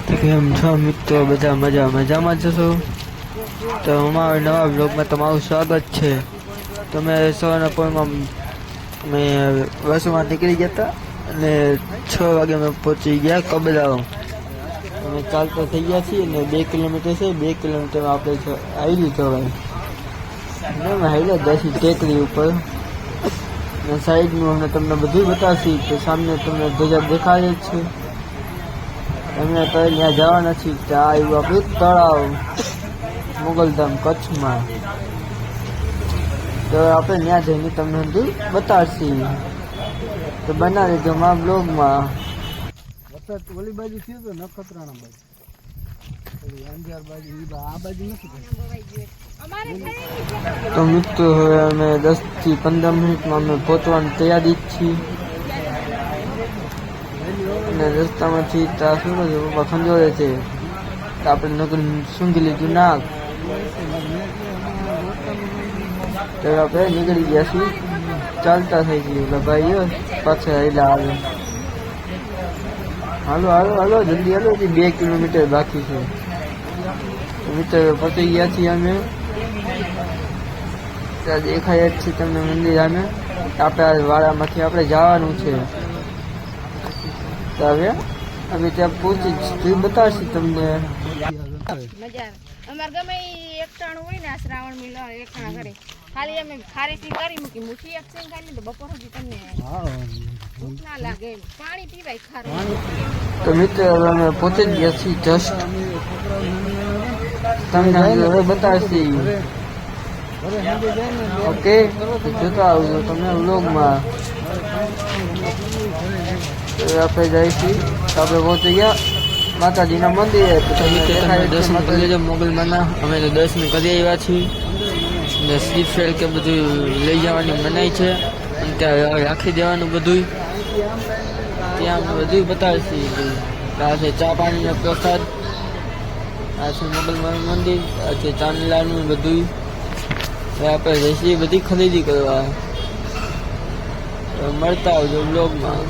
કેમ છો મિત્રો? બધા મજામાં જશો? તો અમારા નવા બ્લોગમાં તમારું સ્વાગત છે. તમે સવારના પોરમાં અમે બસમાં નીકળી ગયા હતા અને 6 વાગે અમે પહોંચી ગયા કબલાઓ. અમે ચાલતા થઈ ગયા છીએ અને 2 કિલોમીટર છે. 2 કિલોમીટરમાં આપણે આવી જવાય. હાઈલા દસી ટેકરી ઉપર સાઈડનું અમને તમને બધું બતાવશે. તો સામે તમને ધજા દેખાય જ છે. અમે તો ત્યાં જવાના છીએ. ત્યાં આવ્યું આપણું તળાવ મોગલધામ કચ્છમાં. તો આપણે ત્યાં જઈને તમને બધું બતાવશે. તો બનાવી દેજો મારા બ્લોગમાં. વરસાદ ઓલી બાજુ થયો તો નખત્રાણા બાજુ, અંજાર બાજુ, આ બાજુ નથી. તો મિત્રો હવે અમે 10 થી 15 મિનિટમાં અમે પહોંચવાની તૈયારી જ છીએ. અને રસ્તામાંથી ત્યાં શું છે પપ્પા ખંજોળે છે. તો આપણે નગર સૂંઘી લીધું નાક. તો આપણે નીકળી ગયા છીએ. ચાલતા થઈ ગયું એટલે ભાઈ પાછળ હાઈલા આવે. હાલો હાલો હાલો જલ્દી હાલો. 2 કિલોમીટર બાકી છે. મિત્રો પહોંચી ગયા છીએ અમે. ત્યાં દેખાય જ છે તમને મંદિર. અમે આપણે વાડામાંથી આપણે જવાનું છે. હવે અમે ત્યાં પહોંચી બતાવશે તમને. મજા અમાર ગમે એકટાણું હોય ને આ શ્રાવણ મહિનો એકટાણા કરે ખાલી અમે ખારીથી કરી મૂકી મુઠી એક સિંગ કરી તો બપોર સુધી તમને ભૂખ ના લાગે. પાણી પીવાય ખારું. તો મિત્રો હવે અમે પહોંચી ગયા છીએ જસ્ટ. તમને હવે બતાવશે. ઓકે જોતા આવજો તમે વ્લોગમાં. આપણે જઈશું. આપણે પહોંચી ગયા માતાજીના મંદિરે. દર્શન કરી લેજો મોગલમાના. અમે તો દર્શન કરી આવ્યા છીએ. ને શ્રીફળ કે બધું લઈ જવાની મનાઈ છે. અને ત્યાં રાખી દેવાનું બધું. ત્યાં અમે બધું બતાવીશું. આ છે ચા પાણીનો પ્રસાદ. આ છે મોગલમાનું મંદિર. આ છે ચાંદલાનું બધું. આપણે જઈશું બધી ખરીદી કરવા. મળતા આવજો બ્લોગમાં.